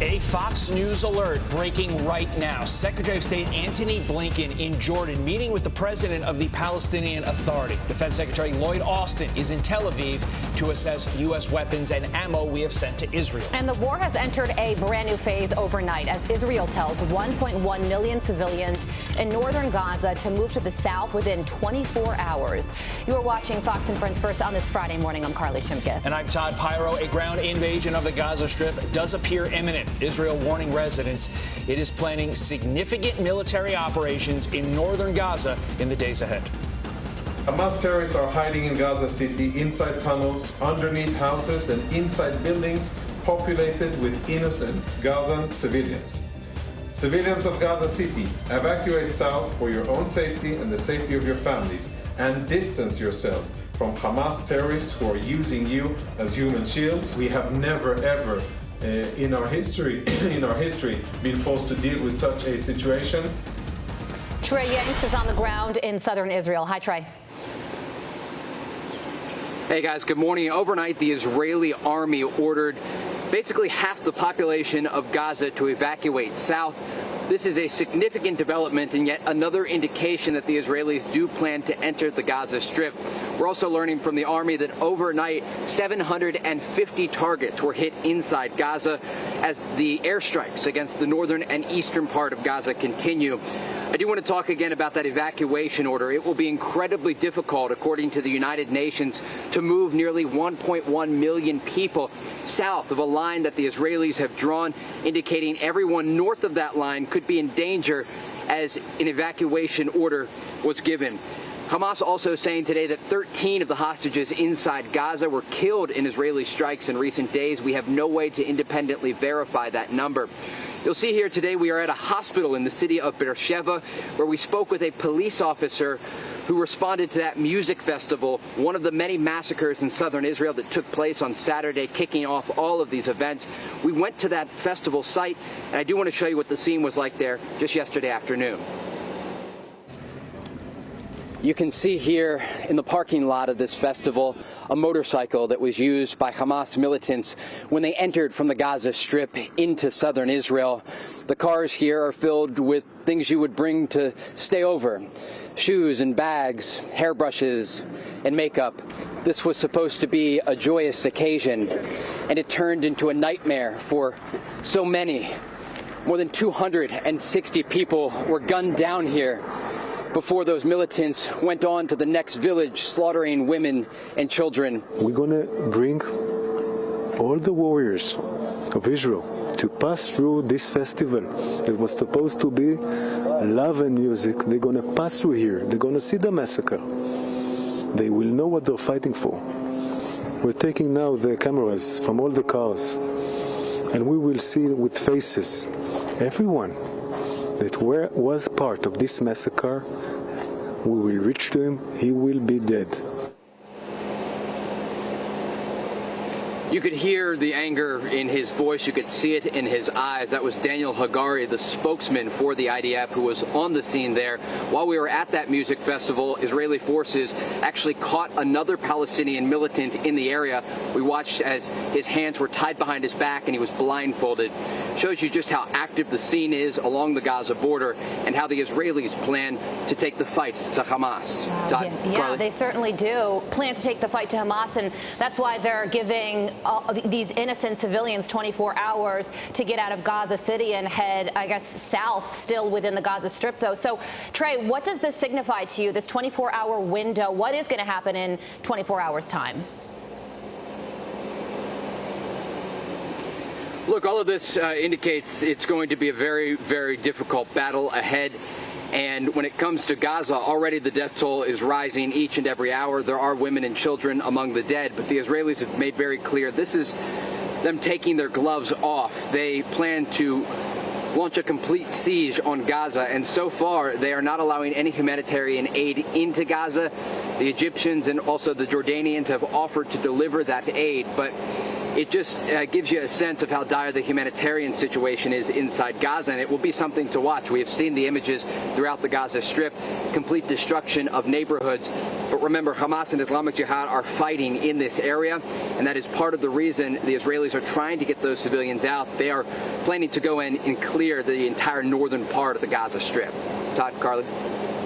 A Fox News alert breaking right now. Secretary of State Antony Blinken in Jordan meeting with the president of the Palestinian Authority. Defense Secretary Lloyd Austin is in Tel Aviv to assess U.S. weapons and ammo we have sent to Israel. And the war has entered a brand new phase overnight as Israel tells 1.1 million civilians in northern Gaza to move to the south within 24 hours. You are watching Fox and Friends First on this Friday morning. I'm Carly Chimkis. And I'm Todd Pyro. A ground invasion of the Gaza Strip does appear imminent. Israel warning residents it is planning significant military operations in northern Gaza in the days ahead. Hamas terrorists are hiding in Gaza City, inside tunnels, underneath houses, and inside buildings populated with innocent Gazan civilians. Civilians of Gaza City, evacuate south for your own safety and the safety of your families, and distance yourself from Hamas terrorists who are using you as human shields. We have never, ever in our history been forced to deal with such a situation. Trey Yanks is on the ground in southern Israel. Hi, Trey. Hey guys, good morning. Overnight, the Israeli army ordered basically half the population of Gaza to evacuate south. This is a significant development and yet another indication that the Israelis do plan to enter the Gaza Strip. We're also learning from the army that overnight 750 targets were hit inside Gaza as the airstrikes against the northern and eastern part of Gaza continue. I do want to talk again about that evacuation order. It will be incredibly difficult, according to the United Nations, to move nearly 1.1 million people south of a line that the Israelis have drawn, indicating everyone north of that line could be in danger as an evacuation order was given. Hamas also saying today that 13 of the hostages inside Gaza were killed in Israeli strikes in recent days. We have no way to independently verify that number. You'll see here today we are at a hospital in the city of Beersheba where we spoke with a police officer who responded to that music festival, one of the many massacres in southern Israel that took place on Saturday, kicking off all of these events. We went to that festival site, and I do want to show you what the scene was like there just yesterday afternoon. You can see here in the parking lot of this festival a motorcycle that was used by Hamas militants when they entered from the Gaza Strip into southern Israel. The cars here are filled with things you would bring to stay over. Shoes and bags, hairbrushes and makeup. This was supposed to be a joyous occasion, and it turned into a nightmare for so many. More than 260 people were gunned down here before those militants went on to the next village, slaughtering women and children. We're going to bring all the warriors of Israel to pass through this festival that was supposed to be love and music. They're going to pass through here. They're going to see the massacre. They will know what they're fighting for. We're taking now the cameras from all the cars, and we will see with faces everyone that was part of this massacre. We will reach to him. He will be dead. You could hear the anger in his voice. You could see it in his eyes. That was Daniel Hagari, the spokesman for the IDF, who was on the scene there. While we were at that music festival, Israeli forces actually caught another Palestinian militant in the area. We watched as his hands were tied behind his back and he was blindfolded. Shows you just how active the scene is along the Gaza border and how the Israelis plan to take the fight to Hamas. Yeah, they certainly do plan to take the fight to Hamas, and that's why they're giving these innocent civilians 24 hours to get out of Gaza City and head, I guess, south, still within the Gaza Strip, though. So, Trey, what does this signify to you, this 24-hour window? What is going to happen in 24 hours' time? Look, all of this indicates it's going to be a very, very difficult battle ahead. And when it comes to Gaza, already the death toll is rising each and every hour. There are women and children among the dead, but the Israelis have made very clear this is them taking their gloves off. They plan to launch a complete siege on Gaza, and so far they are not allowing any humanitarian aid into Gaza. The Egyptians and also the Jordanians have offered to deliver that aid, but it just gives you a sense of how dire the humanitarian situation is inside Gaza, and it will be something to watch. We have seen the images throughout the Gaza Strip, complete destruction of neighborhoods, But remember, Hamas and Islamic Jihad are fighting in this area, and that is part of the reason the Israelis are trying to get those civilians out. They are planning to go in and clear the entire northern part of the Gaza Strip. Todd, Carly?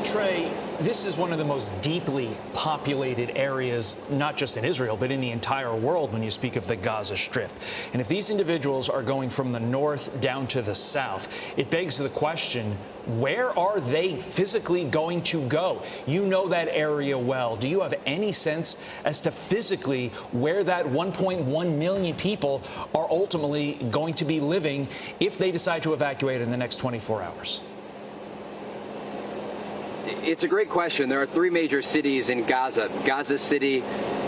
Trey, this is one of the most deeply populated areas, not just in Israel, but in the entire world when you speak of the Gaza Strip. And if these individuals are going from the north down to the south, it begs the question, where are they physically going to go? You know that area well. Do you have any sense as to physically where that 1.1 million people are ultimately going to be living if they decide to evacuate in the next 24 hours? It's a great question. There are three major cities in Gaza: Gaza City,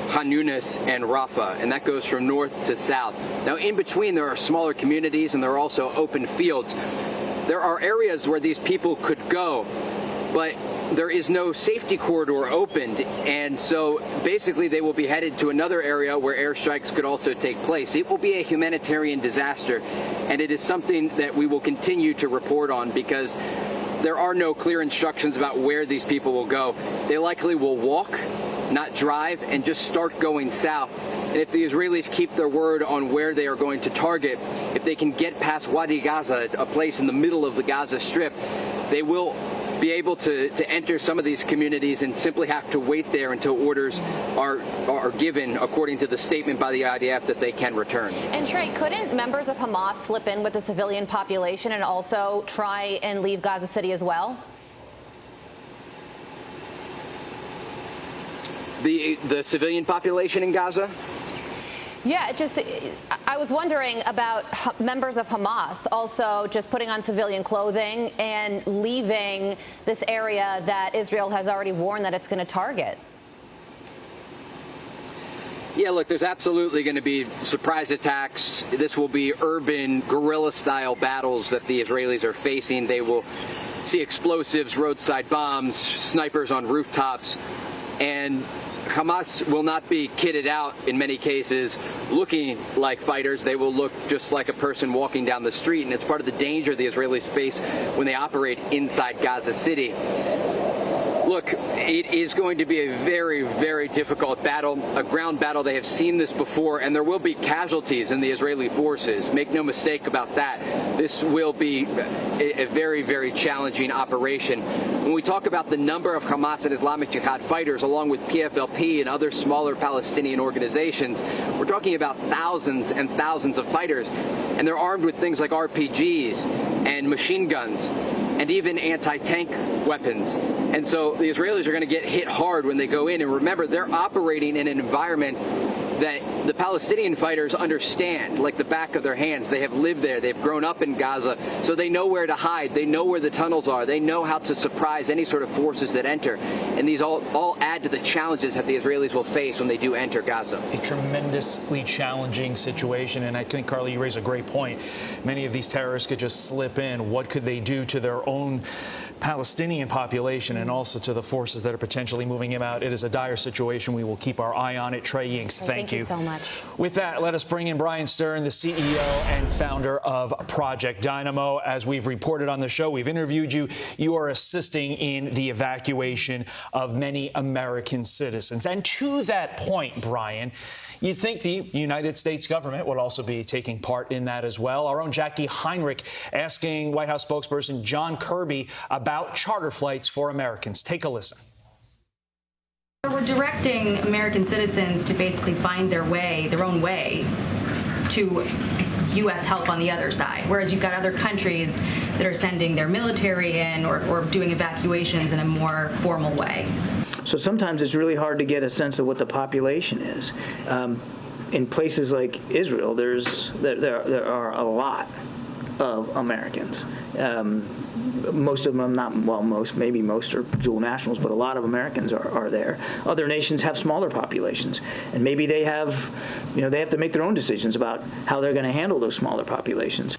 Khan Yunis, and Rafah, and that goes from north to south. Now, in between, there are smaller communities, and there are also open fields. There are areas where these people could go, but there is no safety corridor opened, and so basically they will be headed to another area where airstrikes could also take place. It will be a humanitarian disaster, and it is something that we will continue to report on because there are no clear instructions about where these people will go. They likely will walk, not drive, and just start going south. And if the Israelis keep their word on where they are going to target, if they can get past Wadi Gaza, a place in the middle of the Gaza Strip, they will be able to enter some of these communities and simply have to wait there until orders are given according to the statement by the IDF that they can return. And Trey, couldn't members of Hamas slip in with the civilian population and also try and leave Gaza City as well? The civilian population in Gaza? Yeah, I was wondering about members of Hamas also just putting on civilian clothing and leaving this area that Israel has already warned that it's going to target. Yeah, look, there's absolutely going to be surprise attacks. This will be urban guerrilla-style battles that the Israelis are facing. They will see explosives, roadside bombs, snipers on rooftops, and Hamas will not be kitted out in many cases looking like fighters. They will look just like a person walking down the street, and it's part of the danger the Israelis face when they operate inside Gaza City. Look, it is going to be a very, very difficult battle, a ground battle. They have seen this before, and there will be casualties in the Israeli forces. Make no mistake about that. This will be a very, very challenging operation. When we talk about the number of Hamas and Islamic Jihad fighters, along with PFLP and other smaller Palestinian organizations, we're talking about thousands and thousands of fighters, and they're armed with things like RPGs and machine guns and even anti-tank weapons. And so the Israelis are going to get hit hard when they go in. And remember, they're operating in an environment that the Palestinian fighters understand like the back of their hands. They have lived there. They've grown up in Gaza. So they know where to hide. They know where the tunnels are. They know how to surprise any sort of forces that enter. And these all add to the challenges that the Israelis will face when they do enter Gaza. A tremendously challenging situation. And I think, Carly, you raise a great point. Many of these terrorists could just slip in. What could they do to their own Palestinian population and also to the forces that are potentially moving him out? It is a dire situation. We will keep our eye on it. Trey Yinks, thank you so much. With that, let us bring in Bryan Stern, the CEO and founder of Project Dynamo. As we've reported on the show, we've interviewed you. You are assisting in the evacuation of many American citizens. And to that point, Bryan, you'd think the United States government would also be taking part in that as well. Our own Jackie Heinrich asking White House spokesperson John Kirby about charter flights for Americans. Take a listen. We're directing American citizens to basically find their own way to U.S. help on the other side, whereas you've got other countries that are sending their military in or doing evacuations in a more formal way. So sometimes it's really hard to get a sense of what the population is. In places like Israel, there are a lot of Americans. Most of them, maybe most are dual nationals, but a lot of Americans are there. Other nations have smaller populations, and maybe they have to make their own decisions about how they're going to handle those smaller populations.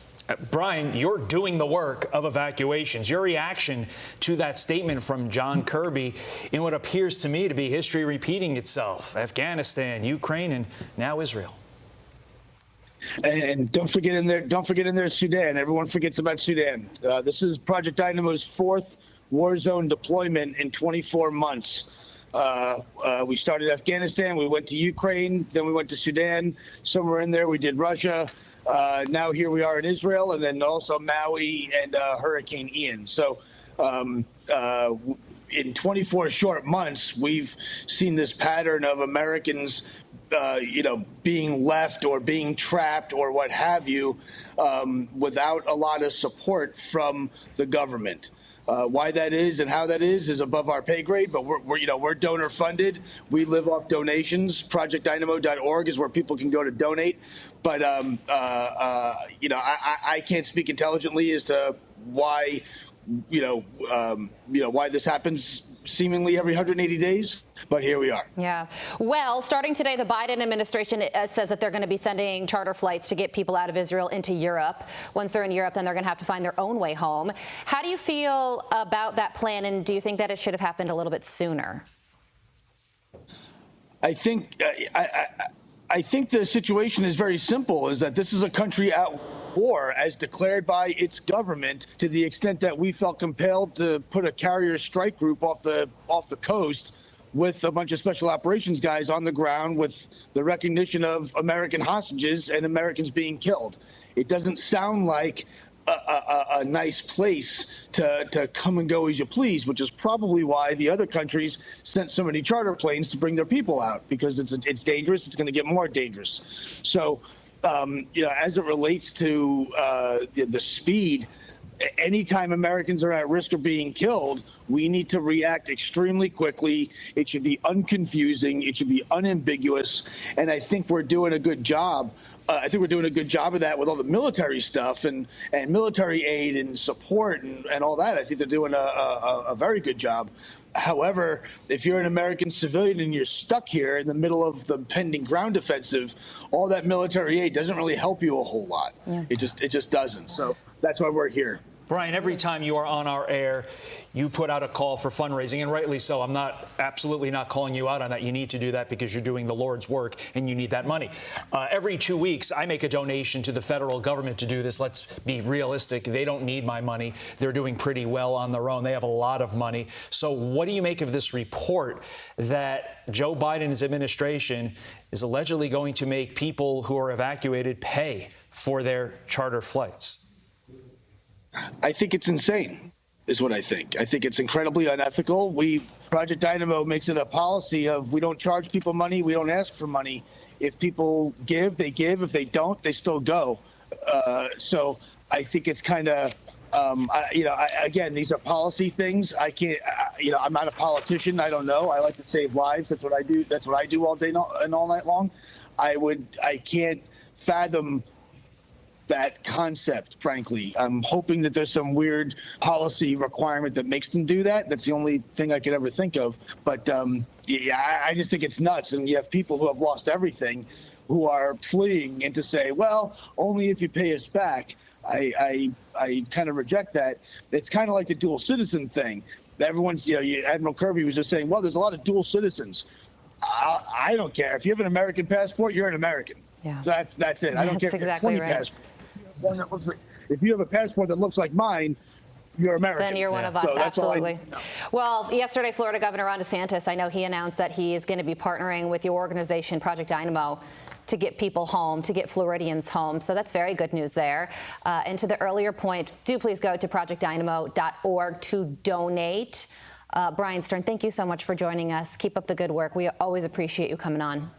Bryan, you're doing the work of evacuations. Your reaction to that statement from John Kirby in what appears to me to be history repeating itself: Afghanistan, Ukraine, and now Israel. And don't forget in there Sudan. Everyone forgets about Sudan. This is Project Dynamo's fourth war zone deployment in 24 months. We started Afghanistan, we went to Ukraine, then we went to Sudan. Somewhere in there, we did Russia. Now here we are in Israel, and then also Maui and Hurricane Ian. So in 24 short months, we've seen this pattern of Americans being left or being trapped or what have you, without a lot of support from the government. Why that is and how that is above our pay grade, but we're donor funded. We live off donations. ProjectDynamo.org is where people can go to donate. But I can't speak intelligently as to why why this happens seemingly every 180 days. But here we are. Yeah. Well, starting today, the Biden administration says that they're going to be sending charter flights to get people out of Israel into Europe. Once they're in Europe, then they're going to have to find their own way home. How do you feel about that plan, and do you think that it should have happened a little bit sooner? I think the situation is very simple, is that this is a country at war as declared by its government, to the extent that we felt compelled to put a carrier strike group off the coast with a bunch of special operations guys on the ground with the recognition of American hostages and Americans being killed. It doesn't sound like a nice place to come and go as you please, which is probably why the other countries sent so many charter planes to bring their people out, because it's dangerous. It's going to get more dangerous. So, as it relates to the speed, anytime Americans are at risk of being killed, we need to react extremely quickly. It should be unconfusing. It should be unambiguous. And I think we're doing a good job. I think we're doing a good job of that with all the military stuff and military aid and support and all that. I think they're doing a very good job. However, if you're an American civilian and you're stuck here in the middle of the pending ground offensive, all that military aid doesn't really help you a whole lot. Yeah. It just doesn't. So that's why we're here. Brian, every time you are on our air, you put out a call for fundraising, and rightly so. I'm absolutely not calling you out on that. You need to do that because you're doing the Lord's work and you need that money. Every 2 weeks, I make a donation to the federal government to do this. Let's be realistic. They don't need my money. They're doing pretty well on their own. They have a lot of money. So what do you make of this report that Joe Biden's administration is allegedly going to make people who are evacuated pay for their charter flights? I think it's insane, is what I think. I think it's incredibly unethical. Project Dynamo makes it a policy of we don't charge people money, we don't ask for money. If people give, they give. If they don't, they still go. So I think it's kind of, again, these are policy things. I can't, I'm not a politician. I don't know. I like to save lives. That's what I do. That's what I do all day and all night long. I can't fathom that concept, frankly. I'm hoping that there's some weird policy requirement that makes them do that. That's the only thing I could ever think of. But I just think it's nuts. And you have people who have lost everything who are fleeing and to say, well, only if you pay us back. I kind of reject that. It's kind of like the dual citizen thing. Everyone's, Admiral Kirby was just saying, well, there's a lot of dual citizens. I don't care. If you have an American passport, you're an American. Yeah. So that's it. I don't care if you have 20 passports. One that looks like, if you have a passport that looks like mine, you're American. Then you're one of us, so absolutely. Well, yesterday, Florida Governor Ron DeSantis, I know he announced that he is going to be partnering with your organization, Project Dynamo, to get people home, to get Floridians home. So that's very good news there. And to the earlier point, do please go to projectdynamo.org to donate. Bryan Stern, thank you so much for joining us. Keep up the good work. We always appreciate you coming on.